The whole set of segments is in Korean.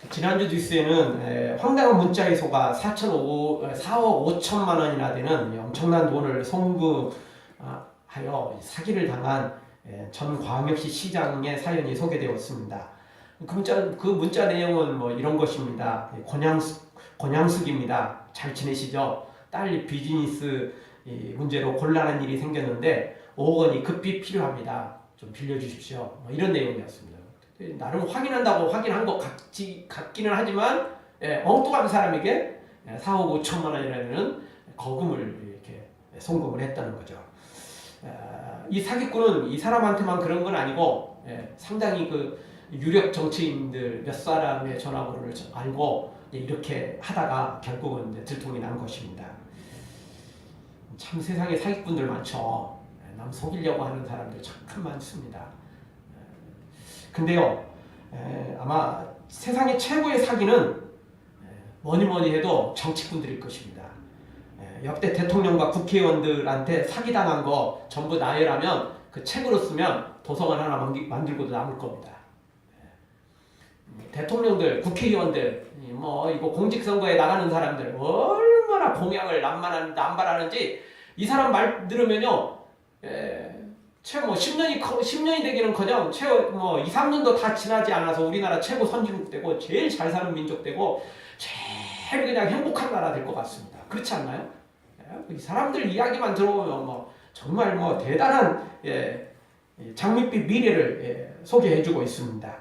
지난주 뉴스에는 황당한 문자의소가 4억 5천만 원이나 되는 엄청난 돈을 송금하여 사기를 당한 전 광역시 시장의 사연이 소개되었습니다. 그 문자 내용은 뭐 이런 것입니다. 권양숙입니다. 잘 지내시죠? 딸 비즈니스 문제로 곤란한 일이 생겼는데 5억 원이 급히 필요합니다. 좀 빌려주십시오. 뭐 이런 내용이었습니다. 나름 확인한다고 확인한 것 같기는 하지만 엉뚱한 사람에게 4억 5천만 원이라는 거금을 이렇게 송금을 했다는 거죠. 이 사기꾼은 이 사람한테만 그런 건 아니고 상당히 그 유력 정치인들 몇 사람의 전화번호를 알고 이렇게 하다가 결국은 이제 들통이 난 것입니다. 참 세상에 사기꾼들 많죠. 남 속이려고 하는 사람들 참 많습니다. 근데요, 아마 세상의 최고의 사기는 뭐니 해도 정치꾼들일 것입니다. 역대 대통령과 국회의원들한테 사기당한 거 전부 나열하면 그 책으로 쓰면 도서관 하나 만들고도 남을 겁니다. 대통령들, 국회의원들, 뭐 이거 공직선거에 나가는 사람들 얼마나 공약을 남발하는지 이 사람 말 들으면요, 최고 10년이 되기는커녕 최고 2, 3년도 다 지나지 않아서 우리나라 최고 선진국 되고 제일 잘 사는 민족 되고 제일 그냥 행복한 나라 될 것 같습니다. 그렇지 않나요? 이 사람들 이야기만 들어보면 정말 대단한 장밋빛 미래를 소개해주고 있습니다.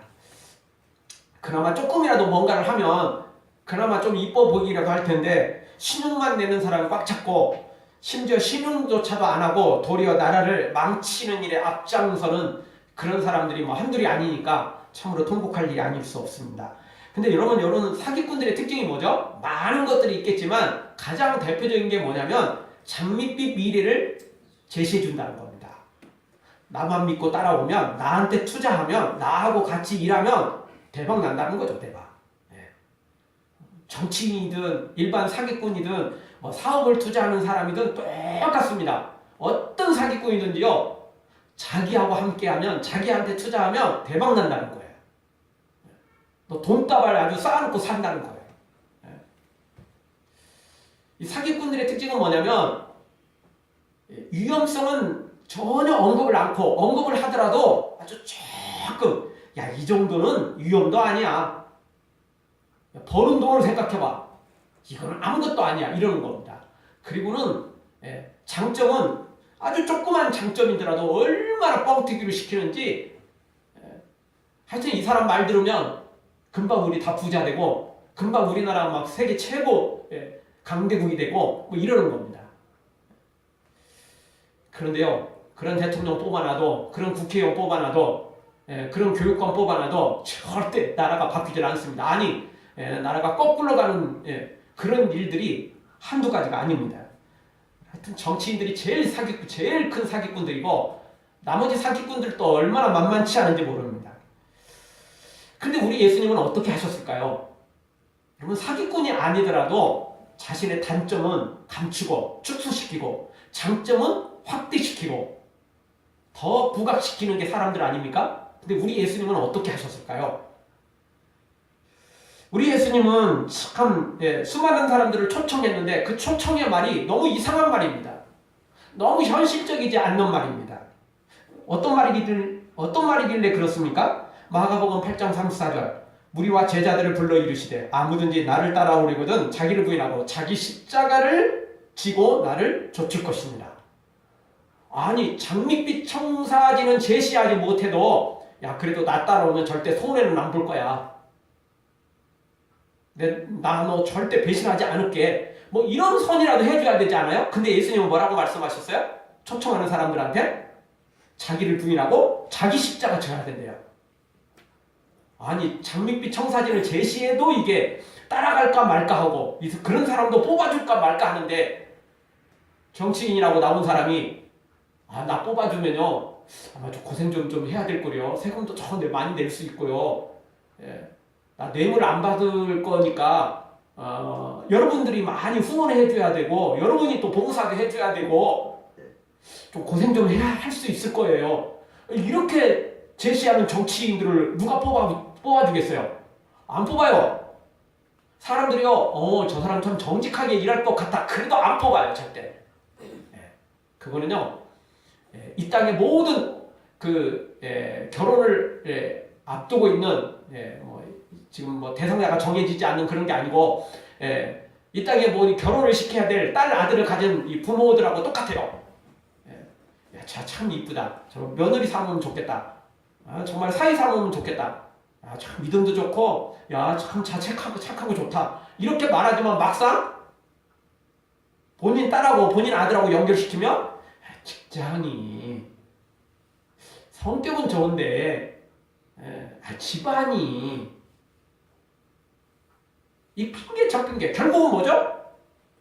그나마 조금이라도 뭔가를 하면 그나마 좀 이뻐 보이기라도 할 텐데 신용만 내는 사람을 꽉 잡고 심지어 신용조차도 안 하고 도리어 나라를 망치는 일에 앞장서는 그런 사람들이 한둘이 아니니까 참으로 통곡할 일이 아닐 수 없습니다. 근데 여러분, 이런 사기꾼들의 특징이 뭐죠? 많은 것들이 있겠지만 가장 대표적인 게 뭐냐면 장밋빛 미래를 제시해 준다는 겁니다. 나만 믿고 따라오면, 나한테 투자하면, 나하고 같이 일하면 대박 난다는 거죠. 대박. 정치인이든 일반 사기꾼이든 사업을 투자하는 사람이든 똑같습니다. 어떤 사기꾼이든지요, 자기하고 함께하면, 자기한테 투자하면 대박 난다는 거예요. 너 돈다발 아주 쌓아놓고 산다는 거예요. 이 사기꾼들의 특징은 뭐냐면 위험성은 전혀 언급을 않고, 언급을 하더라도 아주 조금, 야, 이 정도는 위험도 아니야, 버는 돈을 생각해봐, 이거는 아무것도 아니야, 이러는 겁니다. 그리고는 장점은 아주 조그만 장점이더라도 얼마나 뻥튀기를 시키는지, 하여튼 이 사람 말 들으면 금방 우리 다 부자 되고 금방 우리나라 세계 최고 강대국이 되고 이러는 겁니다. 그런데요, 그런 대통령 뽑아놔도, 그런 국회의원 뽑아놔도, 그런 교육권 뽑아놔도 절대 나라가 바뀌질 않습니다. 아니, 나라가 거꾸로 가는 그런 일들이 한두 가지가 아닙니다. 하여튼 정치인들이 제일 큰 사기꾼들이고, 나머지 사기꾼들도 얼마나 만만치 않은지 모릅니다. 근데 우리 예수님은 어떻게 하셨을까요? 여러분, 사기꾼이 아니더라도 자신의 단점은 감추고 축소시키고 장점은 확대시키고 더 부각시키는 게 사람들 아닙니까? 근데 우리 예수님은 어떻게 하셨을까요? 우리 예수님은 참 수많은 사람들을 초청했는데 그 초청의 말이 너무 이상한 말입니다. 너무 현실적이지 않는 말입니다. 어떤 말이길래 그렇습니까? 마가복음 8장 34절, 무리와 제자들을 불러 이르시되 아무든지 나를 따라오려거든 자기를 부인하고 자기 십자가를 지고 나를 좇을 것입니다. 아니, 장밋빛 청사진은 제시하지 못해도, 야, 그래도 나 따라오면 절대 손해는 안 볼 거야, 나 너 절대 배신하지 않을게, 이런 선이라도 해줘야 되지 않아요? 근데 예수님은 뭐라고 말씀하셨어요? 초청하는 사람들한테 자기를 부인하고 자기 십자가 져야 된대요. 아니, 장밋빛 청사진을 제시해도 이게 따라갈까 말까 하고, 그런 사람도 뽑아줄까 말까 하는데, 정치인이라고 나온 사람이 나 뽑아주면요, 아마 좀 고생 좀 해야 될 거요, 세금도 좀 많이 낼 수 있고요, 나 뇌물 안 받을 거니까 여러분들이 많이 후원해 줘야 되고, 여러분이 또 봉사도 해줘야 되고, 좀 고생 좀 해야 할 수 있을 거예요. 이렇게 제시하는 정치인들을 누가 뽑아주겠어요? 안 뽑아요. 사람들이요, 저 사람 참 정직하게 일할 것 같다. 그래도 안 뽑아요, 절대. 예, 그거는요, 이 땅의 모든 결혼을 앞두고 있는 지금 뭐 대상자가 정해지지 않는 그런 게 아니고 이 땅에 뭐 결혼을 시켜야 될 딸 아들을 가진 이 부모들하고 똑같아요. 야, 참 이쁘다. 저 며느리 삼으면 좋겠다. 아, 정말 사위 삼으면 좋겠다. 아, 참 믿음도 좋고, 야, 참 착하고 좋다. 이렇게 말하지만 막상 본인 딸하고 본인 아들하고 연결시키면 직장이 성격은 좋은데 집안이 이 핑계 잡힌 게 결국은 뭐죠?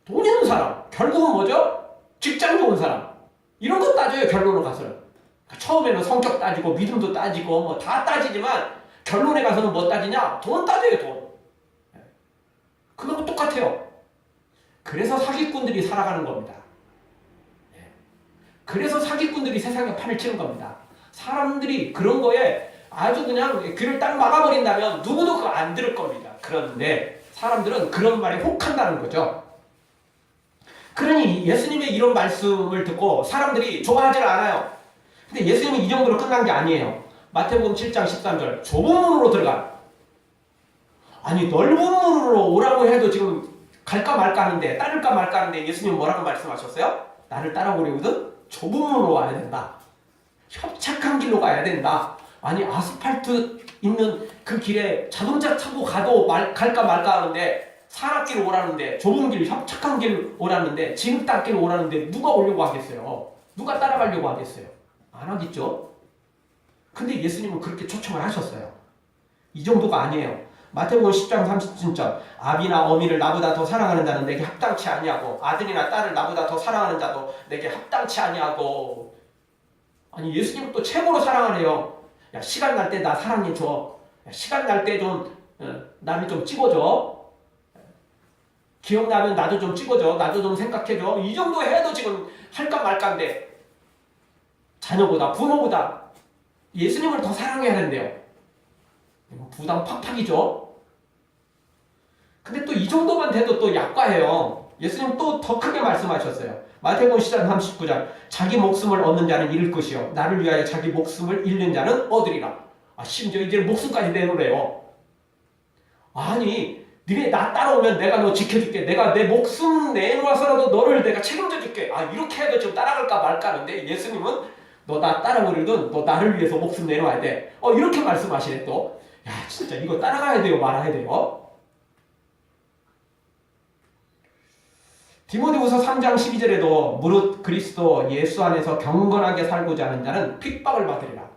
돈 있는 사람. 결국은 뭐죠? 직장 좋은 사람. 이런 거 따져요, 결론으로 가서는. 그러니까 처음에는 성격 따지고 믿음도 따지고 뭐 다 따지지만 결론에 가서는 뭐 따지냐? 돈 따져요, 돈. 그거하고 똑같아요. 그래서 사기꾼들이 살아가는 겁니다. 그래서 사기꾼들이 세상에 판을 치는 겁니다. 사람들이 그런 거에 아주 그냥 귀를 딱 막아버린다면 누구도 그거 안 들을 겁니다. 그런데 사람들은 그런 말에 혹한다는 거죠. 그러니 예수님의 이런 말씀을 듣고 사람들이 좋아하지 않아요. 근데 예수님이 이 정도로 끝난 게 아니에요. 마태복음 7장 13절 좁은 문으로 들어가. 아니 넓은 문으로 오라고 해도 지금 갈까 말까 하는데 따를까 말까 하는데 예수님 뭐라고 말씀하셨어요? 나를 따라오려거든 좁은 문으로 와야 된다. 협착한 길로 가야 된다. 아니 아스팔트 있는 그 길에 자동차 타고 가도 갈까 말까 하는데 산악길 오라는데 좁은 길 협착한 길 오라는데 진흙탕길 오라는데 누가 오려고 하겠어요? 누가 따라가려고 하겠어요? 안 하겠죠? 근데 예수님은 그렇게 초청을 하셨어요. 이 정도가 아니에요. 마태복음 10장 37절 아비나 어미를 나보다 더 사랑하는 자는 내게 합당치 아니하고 아들이나 딸을 나보다 더 사랑하는 자도 내게 합당치 아니하고. 아니 예수님은 또 최고로 사랑하래요. 야 시간 날 때 나 사랑해줘. 시간 날 때 좀 나를 좀 찍어줘. 기억나면 나도 좀 찍어줘. 나도 좀 생각해줘. 이 정도 해도 지금 할까 말까인데 자녀보다 부모보다 예수님을 더 사랑해야 된대요. 부담 팍팍이죠. 근데 또 이 정도만 돼도 또 약과해요. 예수님 또 더 크게 말씀하셨어요. 마태복음 10장 39절 자기 목숨을 얻는 자는 잃을 것이요 나를 위하여 자기 목숨을 잃는 자는 얻으리라. 심지어 이제 목숨까지 내놓으래요. 아니 니네 나 따라오면 내가 너 지켜줄게. 내가 내 목숨 내놓아서라도 너를 내가 책임져줄게. 이렇게 해도 지금 따라갈까 말까 하는데 예수님은 너 나 따라오려든 너 나를 위해서 목숨 내놓아야 돼. 이렇게 말씀하시네 또. 야 진짜 이거 따라가야 돼요 말아야 돼요. 디모데후서 3장 12절에도 무릇 그리스도 예수 안에서 경건하게 살고자 하는 자는 핍박을 받으리라.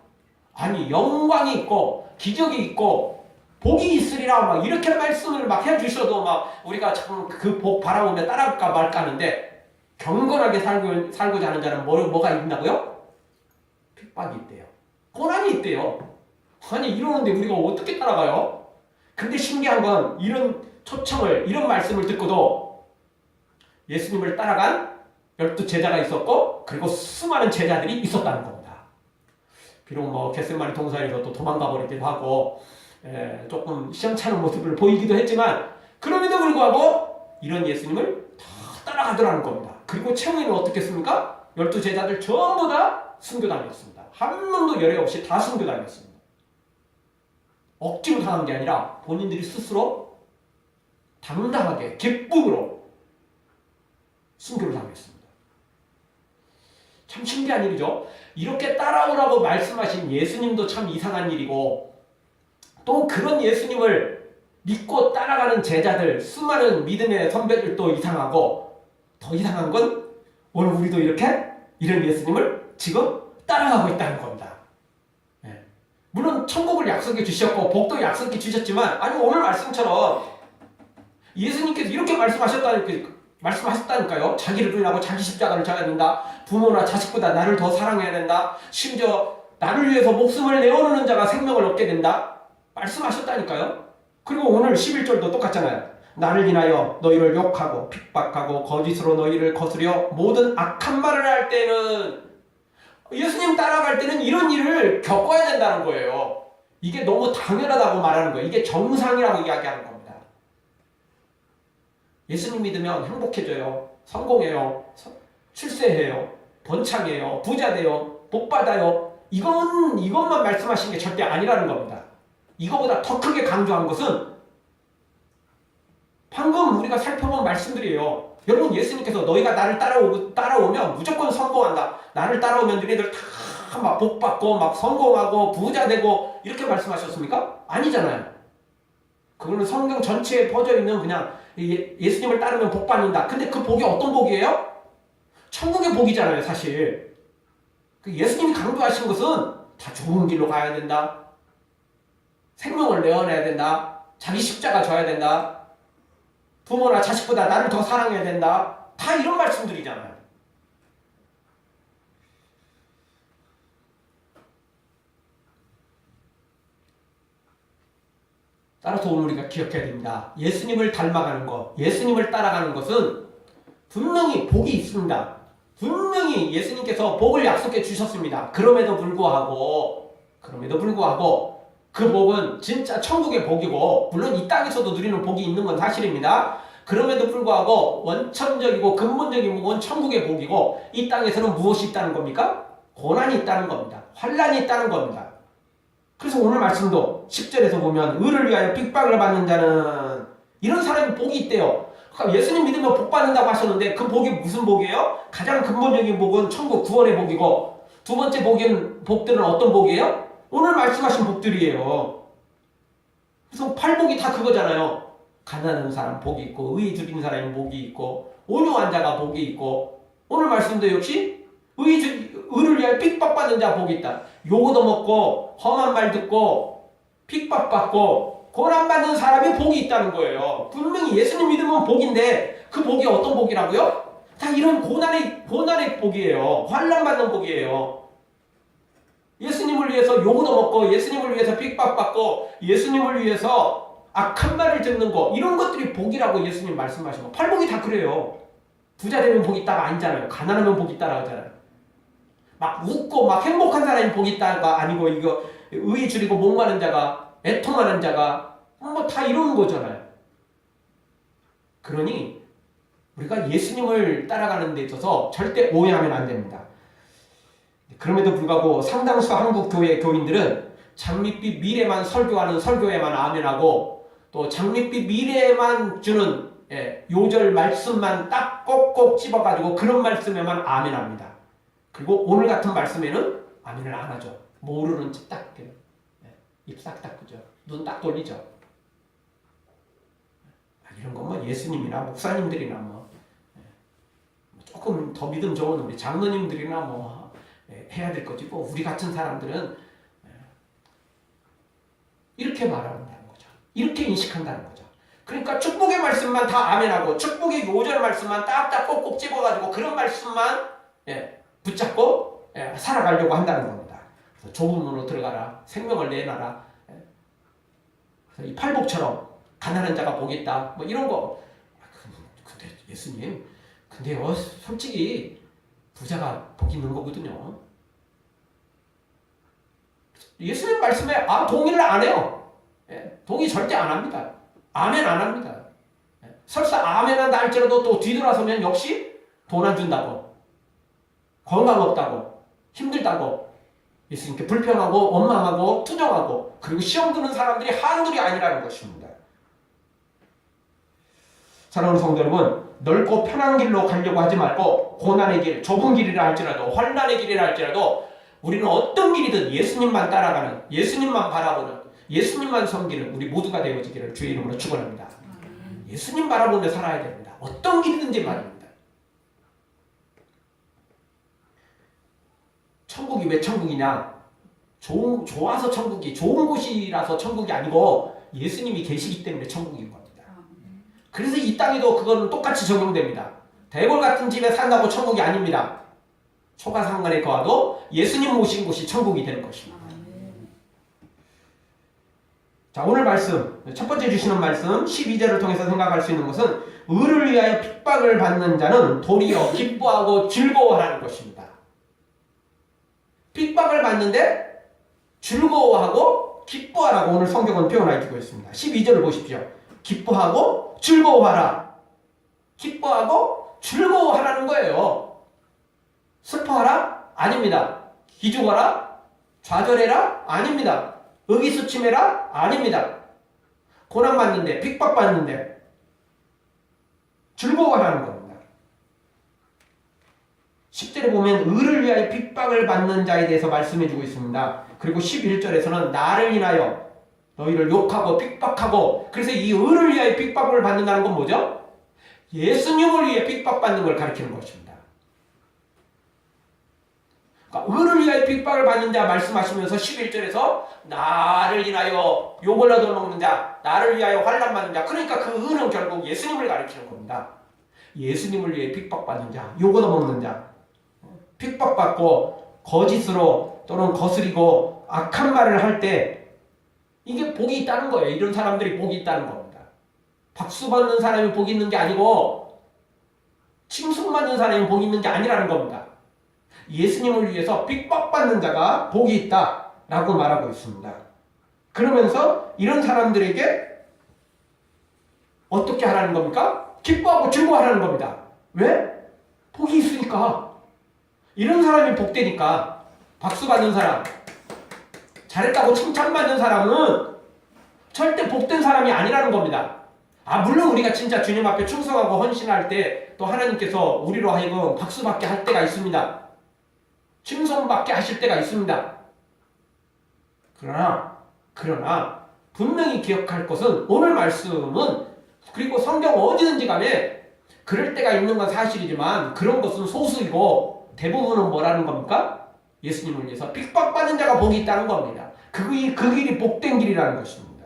아니 영광이 있고 기적이 있고 복이 있으리라 막 이렇게 말씀을 막 해주셔도 막 우리가 참 그 복 바라보며 따라갈까 말까 하는데 경건하게 살고자 하는 자는 뭐가 있나고요? 핍박이 있대요. 고난이 있대요. 아니 이러는데 우리가 어떻게 따라가요? 근데 신기한 건 이런 초청을 이런 말씀을 듣고도 예수님을 따라간 12제자가 있었고 그리고 수많은 제자들이 있었다는 겁니다. 비록 뭐 겟세마니 동산에서 또 도망가 버리기도 하고 조금 시험찮은 모습을 보이기도 했지만 그럼에도 불구하고 이런 예수님을 다 따라가더라는 겁니다. 그리고 최후에는 어떻게 했습니까? 12제자들 전부 다 순교당했습니다. 한 명도 열애 없이 다 순교당했습니다. 억지로 당한 게 아니라 본인들이 스스로 당당하게 기쁨으로 순교를 당했습니다. 참 신기한 일이죠. 이렇게 따라오라고 말씀하신 예수님도 참 이상한 일이고 또 그런 예수님을 믿고 따라가는 제자들 수많은 믿음의 선배들도 이상하고 더 이상한 건 오늘 우리도 이렇게 이런 예수님을 지금 따라가고 있다는 겁니다. 물론 천국을 약속해 주셨고 복도 약속해 주셨지만 아니 오늘 말씀처럼 예수님께서 이렇게 말씀하셨다니까요. 자기를 부인하고 자기 십자가를 져야 된다. 부모나 자식보다 나를 더 사랑해야 된다. 심지어 나를 위해서 목숨을 내어놓는 자가 생명을 얻게 된다. 말씀하셨다니까요. 그리고 오늘 11절도 똑같잖아요. 나를 인하여 너희를 욕하고 핍박하고 거짓으로 너희를 거스려 모든 악한 말을 할 때는 예수님 따라갈 때는 이런 일을 겪어야 된다는 거예요. 이게 너무 당연하다고 말하는 거예요. 이게 정상이라고 이야기하는 겁니다. 예수님 믿으면 행복해져요. 성공해요. 출세해요. 번창해요. 부자 돼요. 복 받아요. 이것만 말씀하신 게 절대 아니라는 겁니다. 이거보다 더 크게 강조한 것은 방금 우리가 살펴본 말씀들이에요. 여러분, 예수님께서 너희가 나를 따라오면 무조건 성공한다. 나를 따라오면 너희들 다 막 복 받고 막 성공하고 부자 되고 이렇게 말씀하셨습니까? 아니잖아요. 그거는 성경 전체에 퍼져 있는 그냥 예수님을 따르면 복 받는다. 근데 그 복이 어떤 복이에요? 천국의 복이잖아요, 사실. 예수님이 강조하신 것은 다 좋은 길로 가야 된다. 생명을 내어내야 된다. 자기 십자가 져야 된다. 부모나 자식보다 나를 더 사랑해야 된다. 다 이런 말씀들이잖아요. 따라서 오늘 우리가 기억해야 됩니다. 예수님을 닮아가는 것, 예수님을 따라가는 것은 분명히 복이 있습니다. 분명히 예수님께서 복을 약속해 주셨습니다. 그럼에도 불구하고 그 복은 진짜 천국의 복이고, 물론 이 땅에서도 누리는 복이 있는 건 사실입니다. 그럼에도 불구하고 원천적이고 근본적인 복은 천국의 복이고, 이 땅에서는 무엇이 있다는 겁니까? 고난이 있다는 겁니다. 환난이 있다는 겁니다. 그래서 오늘 말씀도 10절에서 보면 의를 위하여 핍박을 받는 자는, 이런 사람이 복이 있대요. 그러니까 예수님 믿으면 복 받는다고 하셨는데 그 복이 무슨 복이에요? 가장 근본적인 복은 천국 구원의 복이고, 두 번째 복들은 어떤 복이에요? 오늘 말씀하신 복들이에요. 그래서 팔복이 다 그거잖아요. 가난한 사람 복이 있고, 의에 줄인 사람이 복이 있고, 온유한 자가 복이 있고, 오늘 말씀도 역시 의를 위하여 핍박받는 자 복이 있다. 요거도 먹고 험한 말 듣고 핍박받고 고난받는 사람이 복이 있다는 거예요. 분명히 예수님 믿으면 복인데 그 복이 어떤 복이라고요? 다 이런 고난의 복이에요. 환난받는 복이에요. 예수님을 위해서 요거도 먹고 예수님을 위해서 핍박받고 예수님을 위해서 악한 말을 듣는 거, 이런 것들이 복이라고 예수님 말씀하신 거. 팔복이 다 그래요. 부자 되면 복이 있다가 아니잖아요. 가난하면 복이 있다라고 하잖아요. 막 웃고 막 행복한 사람이 복이 있다가 아니고, 이거 의에 줄이고 목마른 자가, 애통하는 자가 뭐 다 이런 거잖아요. 그러니 우리가 예수님을 따라가는 데 있어서 절대 오해하면 안 됩니다. 그럼에도 불구하고 상당수 한국 교회 교인들은 장밋빛 미래만 설교하는 설교에만 아멘하고, 또 장밋빛 미래만 주는 요절 말씀만 딱 꼭꼭 집어가지고 그런 말씀에만 아멘합니다. 그리고 오늘 같은 말씀에는 아멘을 안 하죠. 모르는 척 딱 입 싹 닦죠. 눈 딱 돌리죠. 이런 건 뭐 예수님이나 목사님들이나 뭐 조금 더 믿음 좋은 우리 장로님들이나 뭐 해야 될 거지, 뭐 우리 같은 사람들은 이렇게 말한다는 거죠. 이렇게 인식한다는 거죠. 그러니까 축복의 말씀만 다 아멘하고 축복의 요절 말씀만 딱딱 꼭꼭 집어가지고 그런 말씀만 붙잡고 살아가려고 한다는 겁니다. 그래서 좁은 문으로 들어가라, 생명을 내놔라. 그래서 이 팔복처럼 가난한 자가 복이 있다, 뭐 이런 거. 근데 예수님, 근데요, 솔직히 부자가 복이 있는 거거든요. 예수님 말씀에 동의를 안 해요. 동의 절대 안 합니다. 아멘 안 합니다. 설사 아멘 한다 할지라도 또 뒤돌아서면 역시 돈 안 준다고, 건강 없다고, 힘들다고, 예수님께 불평하고 원망하고 투정하고, 그리고 시험 드는 사람들이 한둘이 아니라는 것입니다. 사랑하는 성도 여러분, 넓고 편한 길로 가려고 하지 말고 고난의 길, 좁은 길이라 할지라도 환난의 길이라 할지라도 우리는 어떤 길이든 예수님만 따라가는, 예수님만 바라보는, 예수님만 섬기는 우리 모두가 되어지기를 주의 이름으로 축원합니다. 예수님 바라보며 살아야 됩니다. 어떤 길이든지 말입니다. 천국이 왜 천국이냐? 좋아서 천국이, 좋은 곳이라서 천국이 아니고 예수님이 계시기 때문에 천국인 겁니다. 그래서 이 땅에도 그거는 똑같이 적용됩니다. 대궐 같은 집에 산다고 천국이 아닙니다. 초가상간에 거하도 예수님 모신 곳이 천국이 되는 것입니다. 자, 오늘 말씀, 첫 번째 주시는 말씀 12절을 통해서 생각할 수 있는 것은 의를 위하여 핍박을 받는 자는 도리어 기뻐하고 즐거워하는 것입니다. 핍박을 받는데 즐거워하고 기뻐하라고 오늘 성경은 표현해 주고 있습니다. 12절을 보십시오. 기뻐하고 즐거워하라. 기뻐하고 즐거워하라는 거예요. 슬퍼하라? 아닙니다. 기죽어라? 좌절해라? 아닙니다. 의기소침해라? 아닙니다. 고난받는데, 핍박받는데 즐거워하라는 겁니다. 10절에 보면 의를 위하여 핍박을 받는 자에 대해서 말씀해주고 있습니다. 그리고 11절에서는 나를 인하여 너희를 욕하고 핍박하고, 그래서 이 의를 위하여 핍박을 받는다는 건 뭐죠? 예수님을 위해 핍박받는 걸 가리키는 것입니다. 그러니까 의를 위하여 핍박을 받는 자 말씀하시면서 11절에서 나를 인하여 욕을 얻어먹는 자, 나를 위하여 환난받는 자, 그러니까 그 의는 결국 예수님을 가리키는 겁니다. 예수님을 위해 핍박받는 자, 욕 얻어먹는 자, 핍박받고 거짓으로 또는 거스리고 악한 말을 할 때 이게 복이 있다는 거예요. 이런 사람들이 복이 있다는 겁니다. 박수 받는 사람이 복이 있는 게 아니고 칭송받는 사람이 복이 있는 게 아니라는 겁니다. 예수님을 위해서 핍박받는 자가 복이 있다라고 말하고 있습니다. 그러면서 이런 사람들에게 어떻게 하라는 겁니까? 기뻐하고 즐거워하라는 겁니다. 왜? 복이 있으니까. 이런 사람이 복되니까. 박수 받는 사람, 잘했다고 칭찬받는 사람은 절대 복된 사람이 아니라는 겁니다. 물론 우리가 진짜 주님 앞에 충성하고 헌신할 때 또 하나님께서 우리로 하여금 박수받게 할 때가 있습니다. 칭송받게 하실 때가 있습니다. 그러나 분명히 기억할 것은 오늘 말씀은, 그리고 성경 어디든지 간에 그럴 때가 있는 건 사실이지만 그런 것은 소수이고 대부분은 뭐라는 겁니까? 예수님을 위해서 핍박받는 자가 복이 있다는 겁니다. 그 길이 복된 길이라는 것입니다.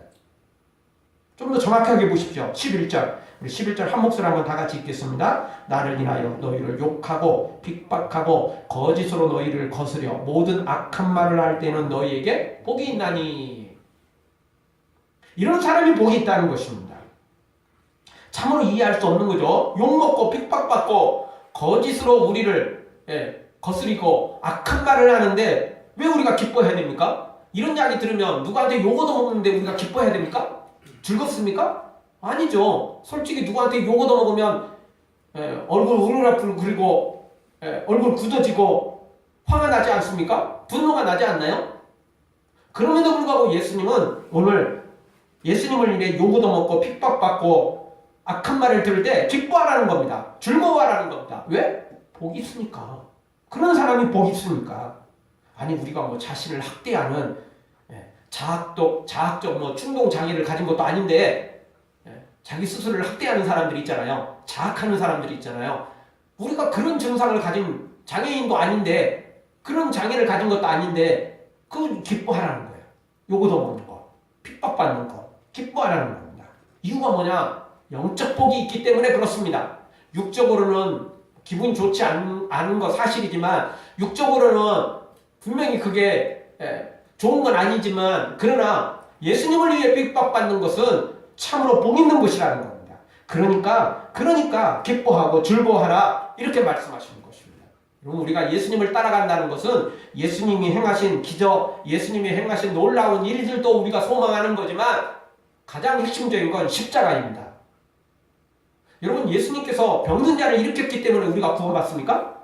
좀 더 정확하게 보십시오. 11절. 우리 11절 한 목소리 한번 다 같이 읽겠습니다. 나를 인하여 너희를 욕하고 핍박하고 거짓으로 너희를 거스려 모든 악한 말을 할 때는 너희에게 복이 있나니. 이런 사람이 복이 있다는 것입니다. 참으로 이해할 수 없는 거죠. 욕먹고 핍박받고 거짓으로 우리를 거스리고 악한 말을 하는데 왜 우리가 기뻐해야 됩니까? 이런 이야기 들으면 누구한테 욕 얻어먹는데 우리가 기뻐해야 됩니까? 즐겁습니까? 아니죠. 솔직히 누구한테 욕 얻어먹으면 얼굴 우르르 그리고 얼굴 굳어지고 화가 나지 않습니까? 분노가 나지 않나요? 그럼에도 불구하고 예수님은 오늘 예수님을 위해 욕 얻어먹고 핍박받고 악한 말을 들을 때 기뻐하라는 겁니다. 즐거워하라는 겁니다. 왜? 복이 있으니까. 그런 사람이 복이 있으니까. 아니 우리가 뭐 자신을 학대하는 자학적 뭐 충동 장애를 가진 것도 아닌데 자기 스스로를 학대하는 사람들이 있잖아요. 자학하는 사람들이 있잖아요. 우리가 그런 증상을 가진 장애인도 아닌데, 그런 장애를 가진 것도 아닌데 그걸 기뻐하라는 거예요. 욕 얻어먹는 거, 핍박받는 거 기뻐하라는 겁니다. 이유가 뭐냐? 영적 복이 있기 때문에 그렇습니다. 육적으로는 기분 좋지 않은 거 사실이지만 육적으로는 분명히 그게 좋은 건 아니지만, 그러나 예수님을 위해 핍박받는 것은 참으로 복 있는 것이라는 겁니다. 그러니까 기뻐하고 즐거워하라 이렇게 말씀하시는 것입니다. 여러분, 우리가 예수님을 따라간다는 것은 예수님이 행하신 기적, 예수님이 행하신 놀라운 일들도 우리가 소망하는 거지만 가장 핵심적인 건 십자가입니다. 여러분, 예수님께서 병든 자를 일으켰기 때문에 우리가 구원받습니까?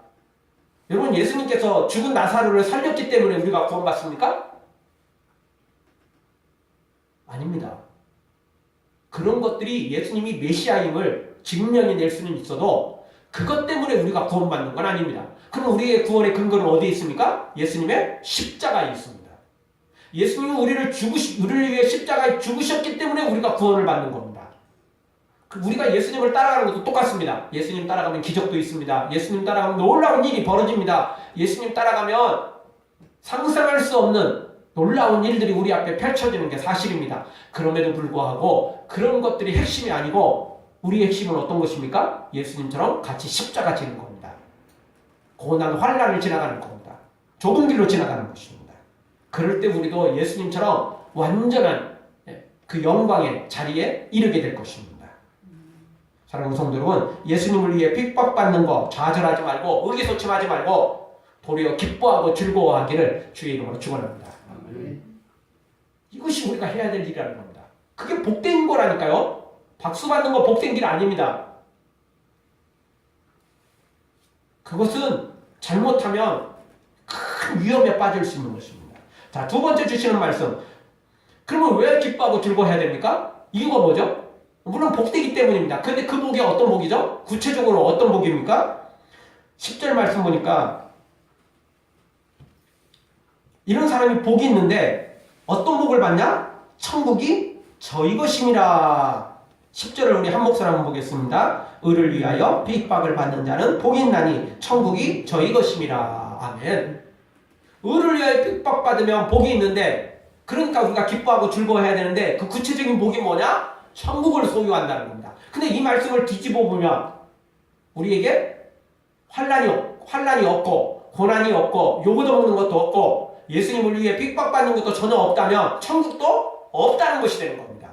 여러분, 예수님께서 죽은 나사로를 살렸기 때문에 우리가 구원받습니까? 아닙니다. 그런 것들이 예수님이 메시아임을 증명해낼 수는 있어도 그것 때문에 우리가 구원받는 건 아닙니다. 그럼 우리의 구원의 근거는 어디에 있습니까? 예수님의 십자가에 있습니다. 예수님은 우리를 위해 십자가에 죽으셨기 때문에 우리가 구원을 받는 겁니다. 우리가 예수님을 따라가는 것도 똑같습니다. 예수님 따라가면 기적도 있습니다. 예수님 따라가면 놀라운 일이 벌어집니다. 예수님 따라가면 상상할 수 없는 놀라운 일들이 우리 앞에 펼쳐지는 게 사실입니다. 그럼에도 불구하고 그런 것들이 핵심이 아니고 우리의 핵심은 어떤 것입니까? 예수님처럼 같이 십자가 지는 겁니다. 고난 환난을 지나가는 겁니다. 좁은 길로 지나가는 것입니다. 그럴 때 우리도 예수님처럼 완전한 그 영광의 자리에 이르게 될 것입니다. 사랑하는 성도 여러분, 예수님을 위해 핍박받는 거 좌절하지 말고 의기소침하지 말고 도리어 기뻐하고 즐거워하기를 주의 이름으로 축원합니다. 이것이 우리가 해야 될 일이라는 겁니다. 그게 복된 거라니까요. 박수 받는 거 복된 길 아닙니다. 그것은 잘못하면 큰 위험에 빠질 수 있는 것입니다. 자, 두 번째 주시는 말씀. 그러면 왜 기뻐하고 즐거워해야 됩니까? 이유가 뭐죠? 물론 복되기 때문입니다. 근데 그 복이 어떤 복이죠? 구체적으로 어떤 복입니까? 10절 말씀 보니까 이런 사람이 복이 있는데 어떤 복을 받냐? 천국이 저희 것임이라. 10절을 우리 한 목소리 한번 보겠습니다. 의를 위하여 핍박을 받는 자는 복이 있나니 천국이 저희 것임이라. 아멘. 의를 위하여 핍박받으면 복이 있는데, 그러니까 우리가 기뻐하고 즐거워해야 되는데 그 구체적인 복이 뭐냐? 천국을 소유한다는 겁니다. 근데 이 말씀을 뒤집어 보면 우리에게 환난이 없고 고난이 없고 요거도 먹는 것도 없고 예수님을 위해 핍박받는 것도 전혀 없다면 천국도 없다는 것이 되는 겁니다.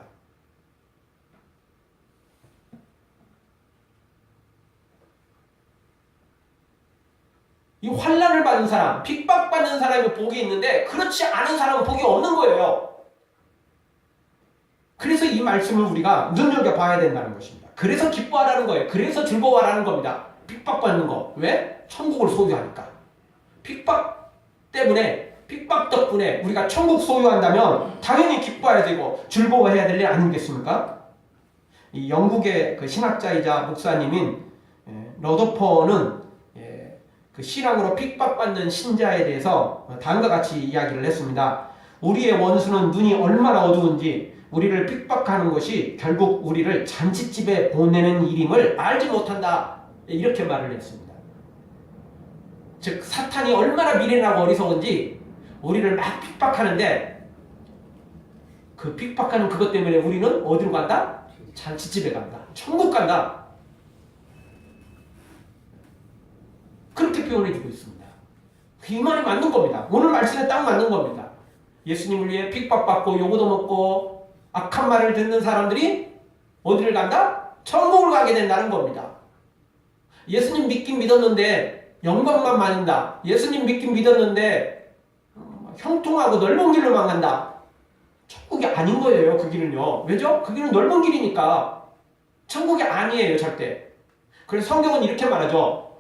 이 환난을 받은 사람, 핍박받는 사람이 복이 있는데 그렇지 않은 사람은 복이 없는 거예요. 그래서 이 말씀을 우리가 눈여겨봐야 된다는 것입니다. 그래서 기뻐하라는 거예요. 그래서 즐거워하라는 겁니다. 핍박받는 거. 왜? 천국을 소유하니까. 핍박 덕분에 우리가 천국 소유한다면 당연히 기뻐해야 되고 즐거워해야 될 일 아니겠습니까? 이 영국의 그 신학자이자 목사님인 러더퍼는 그 신앙으로 핍박받는 신자에 대해서 다음과 같이 이야기를 했습니다. 우리의 원수는 눈이 얼마나 어두운지 우리를 핍박하는 것이 결국 우리를 잔치집에 보내는 일임을 알지 못한다. 이렇게 말을 했습니다. 즉 사탄이 얼마나 미련하고 어리석은지 우리를 막 핍박하는데 그 핍박하는 그것 때문에 우리는 어디로 간다? 잔치집에 간다. 천국 간다. 그렇게 표현해주고 있습니다. 이 말이 맞는 겁니다. 오늘 말씀에 딱 맞는 겁니다. 예수님을 위해 핍박받고 요구도 먹고 악한 말을 듣는 사람들이 어디를 간다? 천국을 가게 된다는 겁니다. 예수님 믿긴 믿었는데 영광만 많은다. 예수님 믿긴 믿었는데 형통하고 넓은 길로만 간다. 천국이 아닌 거예요. 그 길은요. 왜죠? 그 길은 넓은 길이니까 천국이 아니에요. 절대. 그래서 성경은 이렇게 말하죠.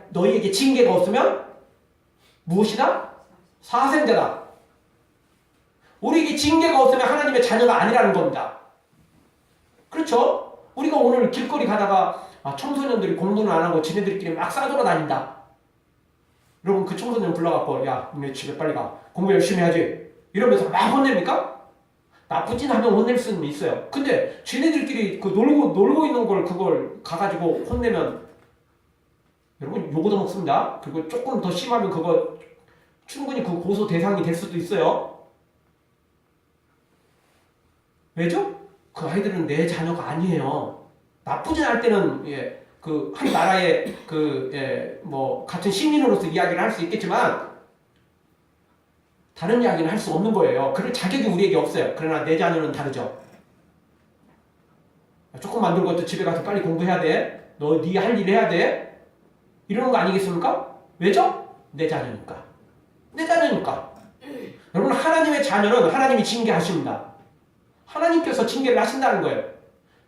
너희에게 징계가 없으면 무엇이다? 사생자다. 우리에게 징계가 없으면 하나님의 자녀가 아니라는 겁니다. 그렇죠? 우리가 오늘 길거리 가다가 청소년들이 공부는 안 하고 지네들끼리 막 싸돌아다닌다. 여러분 그 청소년 불러갖고 야 너네 집에 빨리 가. 공부 열심히 해야지. 이러면서 막 혼냅니까? 나쁘진 않으면 혼낼 수는 있어요. 근데 지네들끼리 그 놀고 있는 걸 그걸 가가지고 혼내면 여러분 요거도 먹습니다. 그리고 조금 더 심하면 그거 충분히 그 고소 대상이 될 수도 있어요. 왜죠? 그 아이들은 내 자녀가 아니에요. 나쁘진 않을 때는 그 한 나라의 뭐 같은 시민으로서 이야기를 할 수 있겠지만 다른 이야기는 할 수 없는 거예요. 그럴 자격이 우리에게 없어요. 그러나 내 자녀는 다르죠. 조금 만들고 것도 집에 가서 빨리 공부해야 돼. 너 네 할 일 해야 돼. 이러는 거 아니겠습니까? 왜죠? 내 자녀니까. 내 자녀니까. 여러분 하나님의 자녀는 하나님이 징계하십니다. 하나님께서 징계를 하신다는 거예요.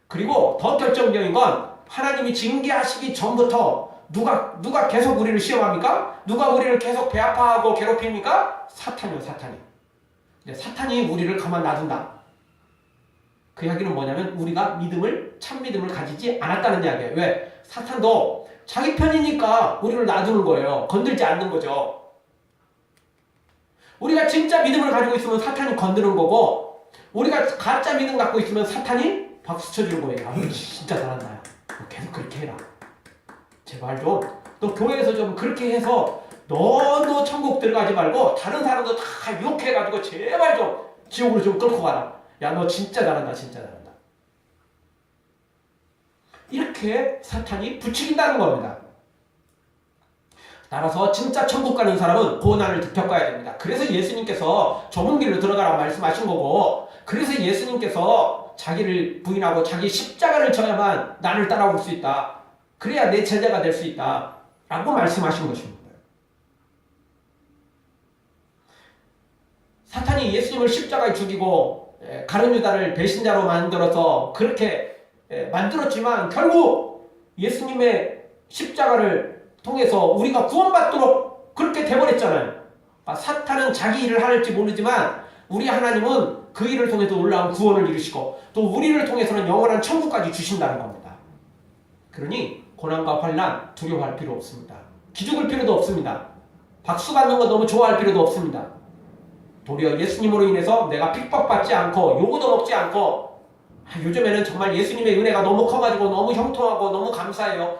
그리고 더 결정적인 건 하나님이 징계하시기 전부터 누가 계속 우리를 시험합니까? 누가 우리를 계속 배아파하고 괴롭힙니까? 사탄이요. 사탄이 우리를 가만 놔둔다. 그 이야기는 뭐냐면 우리가 참 믿음을 가지지 않았다는 이야기예요. 왜? 사탄도 자기 편이니까 우리를 놔두는 거예요. 건들지 않는 거죠. 우리가 진짜 믿음을 가지고 있으면 사탄이 건드는 거고 우리가 가짜 믿음 갖고 있으면 사탄이 박수 쳐주는 거예요. 진짜 잘한다. 계속 그렇게 해라. 제발 좀 너 교회에서 좀 그렇게 해서 너도 천국 들어가지 말고 다른 사람도 다 유혹해가지고 제발 좀 지옥으로 좀 끌고 가라. 야 너 진짜 잘한다. 이렇게 사탄이 부추긴다는 겁니다. 따라서 진짜 천국 가는 사람은 고난을 겪어야 됩니다. 그래서 예수님께서 좁은 길로 들어가라고 말씀하신 거고 그래서 예수님께서 자기를 부인하고 자기 십자가를 져야만 나를 따라올 수 있다. 그래야 내 제자가 될 수 있다. 라고 말씀하신 것입니다. 사탄이 예수님을 십자가에 죽이고 가룟 유다를 배신자로 만들어서 그렇게 만들었지만 결국 예수님의 십자가를 통해서 우리가 구원받도록 그렇게 돼버렸잖아요. 사탄은 자기 일을 할지 모르지만 우리 하나님은 그 일을 통해서 놀라운 구원을 이루시고 또 우리를 통해서는 영원한 천국까지 주신다는 겁니다. 그러니 고난과 환난 두려워할 필요 없습니다. 기죽을 필요도 없습니다. 박수 받는 거 너무 좋아할 필요도 없습니다. 도리어 예수님으로 인해서 내가 핍박받지 않고 요구도 먹지 않고 요즘에는 정말 예수님의 은혜가 너무 커가지고 너무 형통하고 너무 감사해요.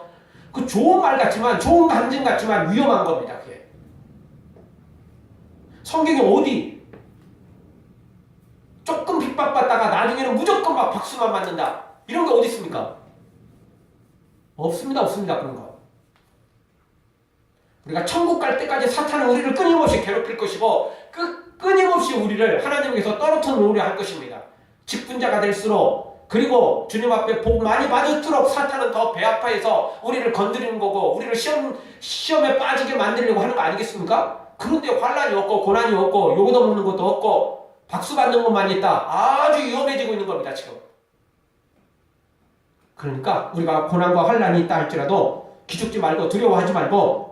그 좋은 말 같지만 좋은 간증 같지만 위험한 겁니다. 그게. 성경에 어디 조금 핍박받다가 나중에는 무조건 막 박수만 맞는다 이런 게 어디 있습니까? 없습니다. 없습니다. 그런 거. 우리가 천국 갈 때까지 사탄은 우리를 끊임없이 괴롭힐 것이고 끊임없이 우리를 하나님께서 떨어뜨려 놓으려 할 것입니다. 직분자가 될수록 그리고 주님 앞에 복 많이 받을수록 사탄은 더 배 아파해서 우리를 건드리는 거고 우리를 시험에 빠지게 만들려고 하는 거 아니겠습니까? 그런데 환난이 없고 고난이 없고 요구도 먹는 것도 없고 박수 받는 것만 있다. 아주 위험해지고 있는 겁니다. 지금. 그러니까 우리가 고난과 환난이 있다 할지라도 기죽지 말고 두려워하지 말고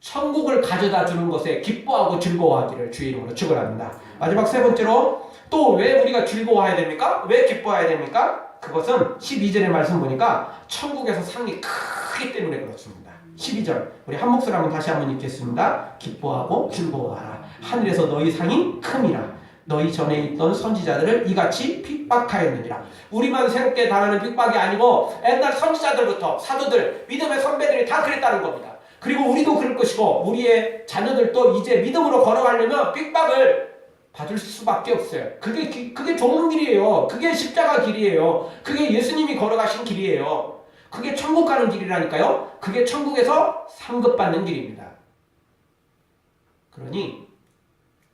천국을 가져다 주는 것에 기뻐하고 즐거워하기를 주의 이름으로 축원합니다. 마지막 세 번째로 또 왜 우리가 즐거워해야 됩니까? 왜 기뻐해야 됩니까? 그것은 12절의 말씀 보니까 천국에서 상이 크기 때문에 그렇습니다. 12절 우리 한 목소리 한번 다시 한번 읽겠습니다. 기뻐하고 즐거워하라. 하늘에서 너희 상이 큼이라. 너희 전에 있던 선지자들을 이같이 핍박하였느니라. 우리만 새롭게 당하는 핍박이 아니고 옛날 선지자들부터 사도들 믿음의 선배들이 다 그랬다는 겁니다. 그리고 우리도 그럴 것이고 우리의 자녀들도 이제 믿음으로 걸어가려면 핍박을 받을 수밖에 없어요. 그게 좋은 길이에요. 그게 십자가 길이에요. 그게 예수님이 걸어가신 길이에요. 그게 천국 가는 길이라니까요. 그게 천국에서 상급 받는 길입니다. 그러니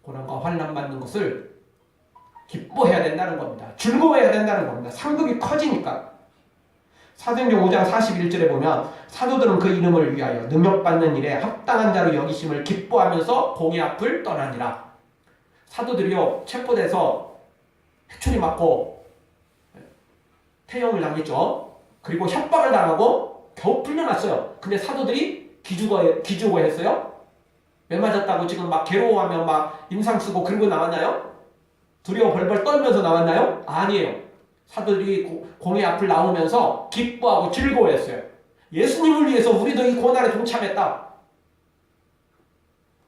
고난과 환난 받는 것을 기뻐해야 된다는 겁니다. 즐거워해야 된다는 겁니다. 상급이 커지니까. 사도행전 5장 41절에 보면 사도들은 그 이름을 위하여 능력받는 일에 합당한 자로 여기심을 기뻐하면서 공의 앞을 떠나니라. 사도들이요 체포돼서 회초리 맞고 태형을 당했죠. 그리고 협박을 당하고 겨우 풀려났어요. 근데 사도들이 기죽어했어요? 왜 맞았다고 지금 막 괴로워하며 막 임상 쓰고 그런 거 나왔나요? 두려워 벌벌 떨면서 나왔나요? 아니에요. 사도들이 공의 앞을 나오면서 기뻐하고 즐거워했어요. 예수님을 위해서 우리도 이 고난에 동참했다.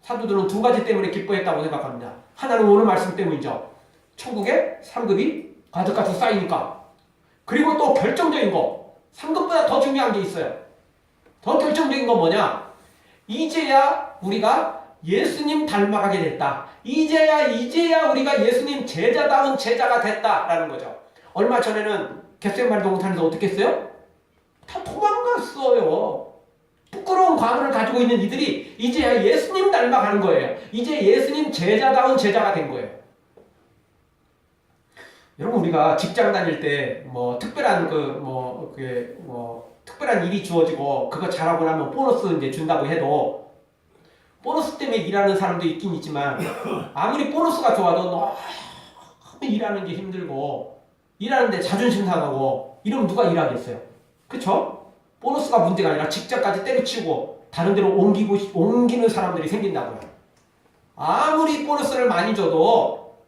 사도들은 두 가지 때문에 기뻐했다고 생각합니다. 하나는 오늘 말씀 때문이죠. 천국에 상급이 가득가득 쌓이니까. 그리고 또 결정적인 거, 상급보다 더 중요한 게 있어요. 더 결정적인 건 뭐냐? 이제야 우리가 예수님 닮아가게 됐다. 이제야 우리가 예수님 제자다운 제자가 됐다라는 거죠. 얼마 전에는 겟세마네 동산에서 어떻게 했어요? 다 도망갔어요. 부끄러운 과거를 가지고 있는 이들이 이제야 예수님 닮아가는 거예요. 이제 예수님 제자다운 제자가 된 거예요. 여러분 우리가 직장 다닐 때 뭐 특별한 특별한 일이 주어지고 그거 잘하고 나면 보너스 이제 준다고 해도 보너스 때문에 일하는 사람도 있긴 있지만 아무리 보너스가 좋아도 너무 일하는 게 힘들고 일하는데 자존심 상하고 이러면 누가 일하겠어요? 그쵸? 보너스가 문제가 아니라 직장까지 때려치우고 다른 데로 옮기는 사람들이 생긴다고요. 아무리 보너스를 많이 줘도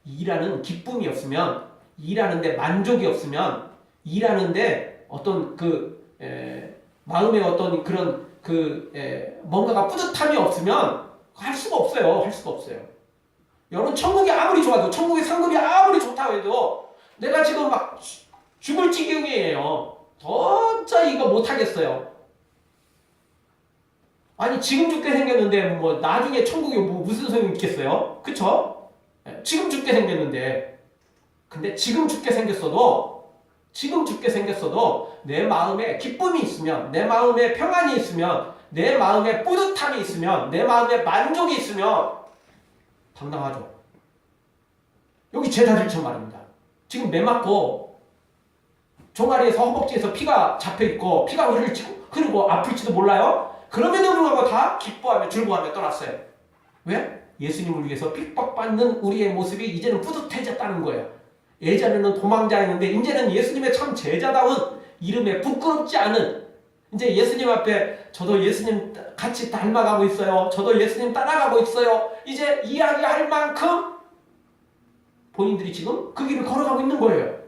일하는 기쁨이 없으면, 일하는데 만족이 없으면, 일하는데 어떤 마음의 어떤 그런 뭔가가 뿌듯함이 없으면 할 수가 없어요. 할 수가 없어요. 여러분 천국이 아무리 좋아도 천국의 상급이 아무리 좋다고 해도 내가 지금 막 죽을 지경이에요. 도저히 이거 못하겠어요. 아니 지금 죽게 생겼는데 뭐 나중에 천국이 뭐 무슨 소용이 있겠어요? 그쵸? 지금 죽게 생겼는데 근데 지금 죽게 생겼어도 내 마음에 기쁨이 있으면 내 마음에 평안이 있으면 내 마음에 뿌듯함이 있으면 내 마음에 만족이 있으면 당당하죠. 여기 제자들처럼 말입니다. 지금 매 맞고 종아리에서 허벅지에서 피가 잡혀있고 피가 흐르고 아플지도 몰라요. 그럼에도 불구하고 다 기뻐하며 즐거워하며 떠났어요. 왜? 예수님을 위해서 핍박받는 우리의 모습이 이제는 뿌듯해졌다는 거예요. 예전에는 도망자였는데 이제는 예수님의 참 제자다운 이름에 부끄럽지 않은, 이제 예수님 앞에 저도 예수님 같이 닮아가고 있어요. 저도 예수님 따라가고 있어요. 이제 이야기할 만큼 본인들이 지금 그 길을 걸어가고 있는 거예요.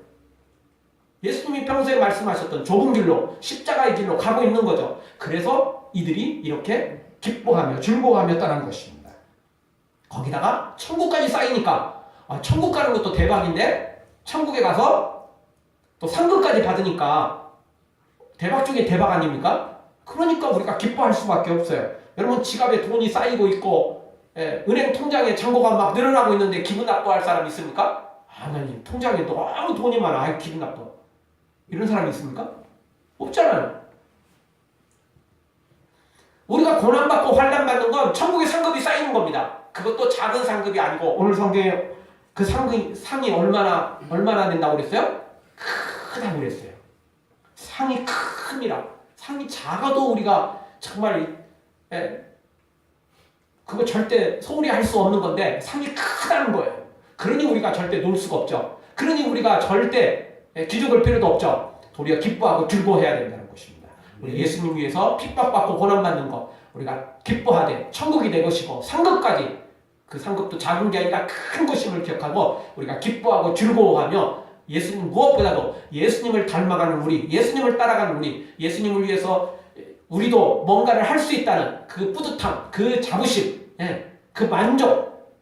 예수님이 평소에 말씀하셨던 좁은 길로, 십자가의 길로 가고 있는 거죠. 그래서 이들이 이렇게 기뻐하며 즐거워하며 따른 것입니다. 거기다가 천국까지 쌓이니까, 천국 가는 것도 대박인데 천국에 가서 또 상급까지 받으니까 대박 중에 대박 아닙니까? 그러니까 우리가 기뻐할 수밖에 없어요. 여러분, 지갑에 돈이 쌓이고 있고 은행 통장에 잔고가 막 늘어나고 있는데 기분 나빠할 사람 있습니까? 하나님, 통장에 너무 돈이 많아. 아이, 기분 나빠. 이런 사람이 있습니까? 없잖아요. 우리가 고난받고 환난받는 건 천국의 상급이 쌓이는 겁니다. 그것도 작은 상급이 아니고, 오늘 성경에 그 상이 얼마나 된다고 그랬어요? 크다고 그랬어요. 상이 큽니다. 상이 작아도 우리가 정말 그거 절대 소홀히 할 수 없는 건데 상이 크다는 거예요. 그러니 우리가 절대 놓을 수가 없죠. 그러니 우리가 절대 기죽을 필요도 없죠. 도리어 기뻐하고 즐거워해야 된다는 것입니다. 우리 예수님 위해서 핍박받고 고난받는 것, 우리가 기뻐하되 천국이 내 것이고 상급까지, 그 상급도 작은 게 아니라 큰 것임을 기억하고 우리가 기뻐하고 즐거워하며, 예수님 무엇보다도 예수님을 닮아가는 우리, 예수님을 따라가는 우리, 예수님을 위해서 우리도 뭔가를 할 수 있다는 그 뿌듯함, 그 자부심, 그 만족,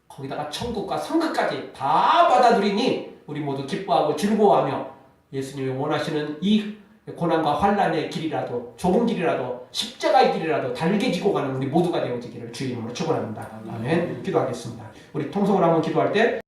거기다가 천국과 상급까지 다 받아들이니 우리 모두 기뻐하고 즐거워하며 예수님이 원하시는 이 고난과 환난의 길이라도, 좁은 길이라도, 십자가의 길이라도 달게 지고 가는 우리 모두가 되어지기를 주의 이름으로 축원합니다. 아멘. 기도하겠습니다. 우리 통성을 한번 기도할 때